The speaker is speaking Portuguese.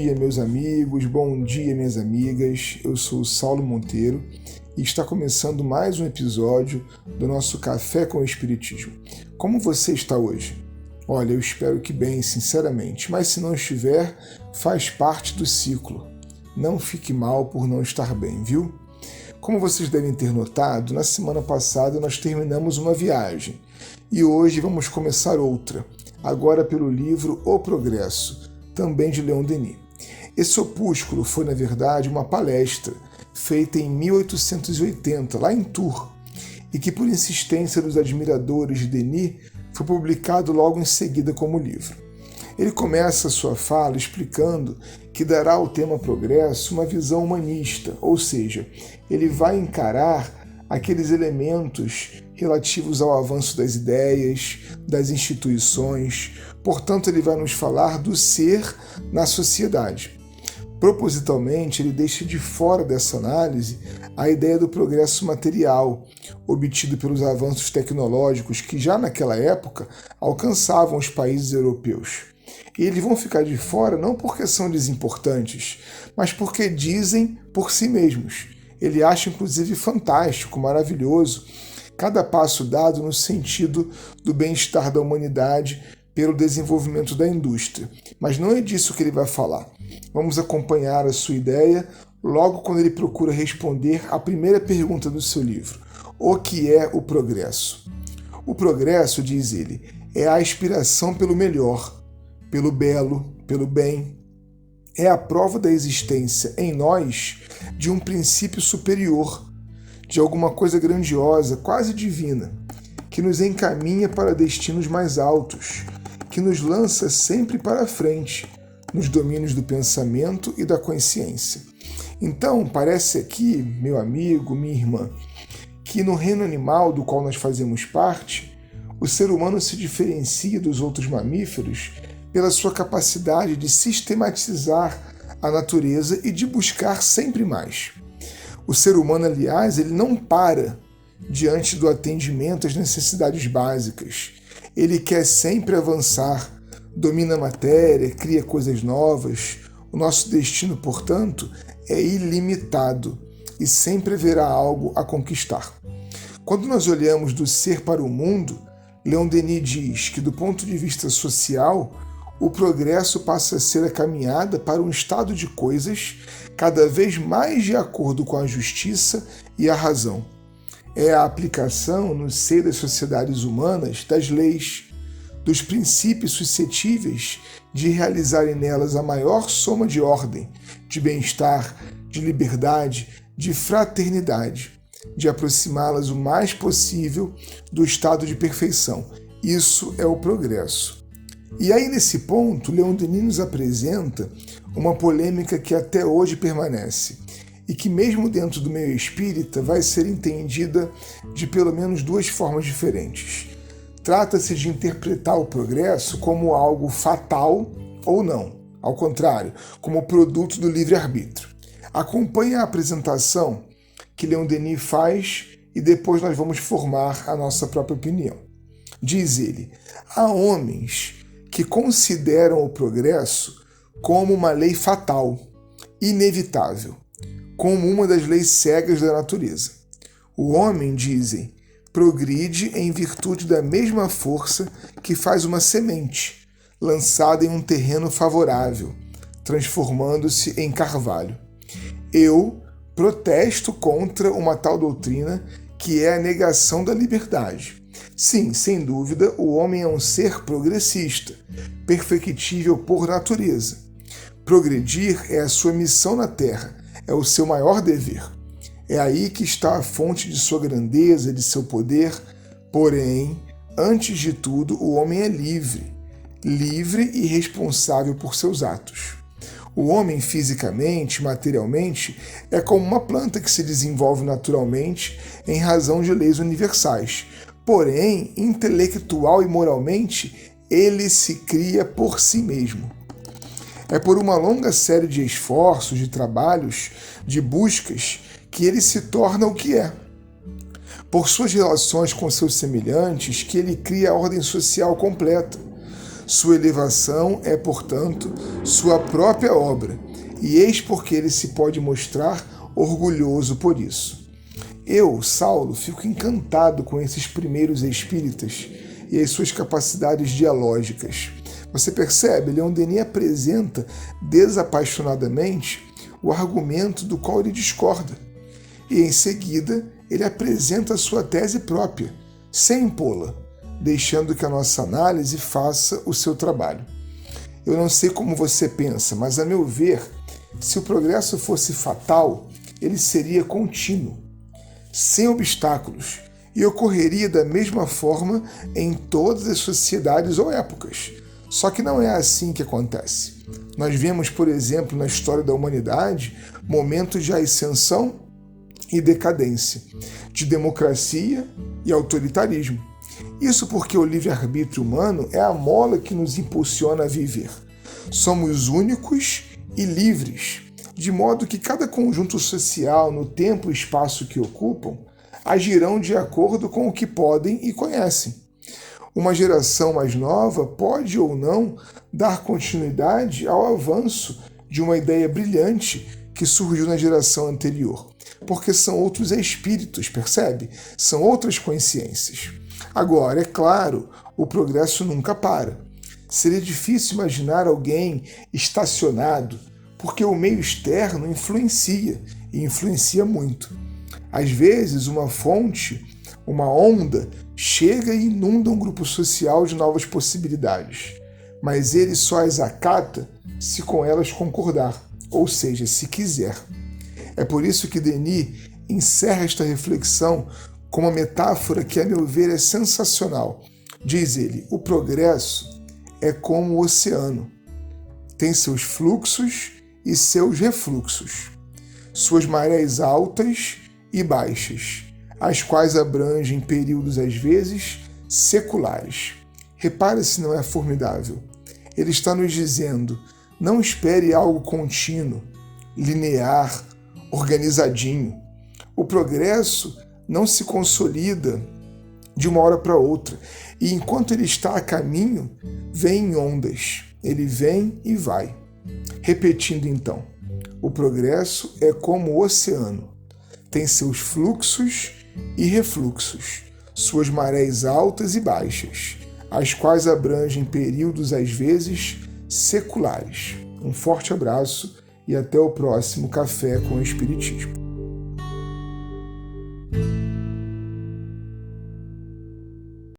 dia, meus amigos, bom dia, minhas amigas. Eu sou o Saulo Monteiro e está começando mais um episódio do nosso Café com o Espiritismo. Como você está hoje? Olha, eu espero que bem, sinceramente, mas se não estiver, faz parte do ciclo. Não fique mal por não estar bem, viu? Como vocês devem ter notado, na semana passada nós terminamos uma viagem e hoje vamos começar outra, agora pelo livro O Progresso, também de Leon Denis. Esse opúsculo foi, na verdade, uma palestra feita em 1880, lá em Tours, e que, por insistência dos admiradores de Denis, foi publicado logo em seguida como livro. Ele começa sua fala explicando que dará ao tema progresso uma visão humanista, ou seja, ele vai encarar aqueles elementos relativos ao avanço das ideias, das instituições, portanto ele vai nos falar do ser na sociedade. Propositalmente, ele deixa de fora dessa análise a ideia do progresso material, obtido pelos avanços tecnológicos que já naquela época alcançavam os países europeus. E eles vão ficar de fora não porque são desimportantes, mas porque dizem por si mesmos. Ele acha inclusive fantástico, maravilhoso, cada passo dado no sentido do bem-estar da humanidade pelo desenvolvimento da indústria. Mas não é disso que ele vai falar. Vamos acompanhar a sua ideia logo quando ele procura responder à primeira pergunta do seu livro. O que é o progresso? O progresso, diz ele, é a aspiração pelo melhor, pelo belo, pelo bem. É a prova da existência em nós de um princípio superior, de alguma coisa grandiosa, quase divina, que nos encaminha para destinos mais altos, que nos lança sempre para a frente, nos domínios do pensamento e da consciência. Então, parece aqui, meu amigo, minha irmã, que no reino animal do qual nós fazemos parte, o ser humano se diferencia dos outros mamíferos pela sua capacidade de sistematizar a natureza e de buscar sempre mais. O ser humano, aliás, ele não para diante do atendimento às necessidades básicas. Ele quer sempre avançar, domina a matéria, cria coisas novas. O nosso destino, portanto, é ilimitado e sempre haverá algo a conquistar. Quando nós olhamos do ser para o mundo, Leon Denis diz que, do ponto de vista social, o progresso passa a ser a caminhada para um estado de coisas cada vez mais de acordo com a justiça e a razão. É a aplicação no seio das sociedades humanas das leis, dos princípios suscetíveis de realizarem nelas a maior soma de ordem, de bem-estar, de liberdade, de fraternidade, de aproximá-las o mais possível do estado de perfeição. Isso é o progresso. E aí, nesse ponto, Leon Denis nos apresenta uma polêmica que até hoje permanece e que, mesmo dentro do meio espírita, vai ser entendida de pelo menos duas formas diferentes. Trata-se de interpretar o progresso como algo fatal ou não, ao contrário, como produto do livre-arbítrio. Acompanhe a apresentação que Leon Denis faz e depois nós vamos formar a nossa própria opinião. Diz ele: há homens que consideram o progresso como uma lei fatal, inevitável, como uma das leis cegas da natureza. O homem, dizem, progride em virtude da mesma força que faz uma semente, lançada em um terreno favorável, transformando-se em carvalho. Eu protesto contra uma tal doutrina que é a negação da liberdade. Sim, sem dúvida, o homem é um ser progressista, perfectível por natureza. Progredir é a sua missão na Terra, é o seu maior dever. É aí que está a fonte de sua grandeza, de seu poder. Porém, antes de tudo, o homem é livre e responsável por seus atos. O homem, fisicamente, materialmente, é como uma planta que se desenvolve naturalmente em razão de leis universais. Porém, intelectual e moralmente, ele se cria por si mesmo. É por uma longa série de esforços, de trabalhos, de buscas, que ele se torna o que é. Por suas relações com seus semelhantes, que ele cria a ordem social completa. Sua elevação é, portanto, sua própria obra, e eis porque ele se pode mostrar orgulhoso por isso. Eu, Saulo, fico encantado com esses primeiros espíritas e as suas capacidades dialógicas. Você percebe? Leon Denis apresenta desapaixonadamente o argumento do qual ele discorda. E em seguida, ele apresenta a sua tese própria, sem impô-la, deixando que a nossa análise faça o seu trabalho. Eu não sei como você pensa, mas a meu ver, se o progresso fosse fatal, ele seria contínuo, sem obstáculos, e ocorreria da mesma forma em todas as sociedades ou épocas. Só que não é assim que acontece. Nós vemos, por exemplo, na história da humanidade, momentos de ascensão e decadência, de democracia e autoritarismo. Isso porque o livre-arbítrio humano é a mola que nos impulsiona a viver. Somos únicos e livres, de modo que cada conjunto social, no tempo e espaço que ocupam, agirão de acordo com o que podem e conhecem. Uma geração mais nova pode ou não dar continuidade ao avanço de uma ideia brilhante que surgiu na geração anterior, porque são outros espíritos, percebe? São outras consciências. Agora, é claro, o progresso nunca para. Seria difícil imaginar alguém estacionado, porque o meio externo influencia, e influencia muito. Às vezes, uma fonte, uma onda, chega e inunda um grupo social de novas possibilidades, mas ele só as acata se com elas concordar, ou seja, se quiser. É por isso que Denis encerra esta reflexão com uma metáfora que, a meu ver, é sensacional. Diz ele: o progresso é como o oceano. Tem seus fluxos e seus refluxos, suas marés altas e baixas, as quais abrangem períodos às vezes seculares. Repare se não é formidável. Ele está nos dizendo: não espere algo contínuo, linear, organizadinho. O progresso não se consolida de uma hora para outra, e enquanto ele está a caminho, vem em ondas. Ele vem e vai. Repetindo então, o progresso é como o oceano. Tem seus fluxos e refluxos, suas marés altas e baixas, as quais abrangem períodos às vezes seculares. Um forte abraço e até o próximo Café com o Espiritismo.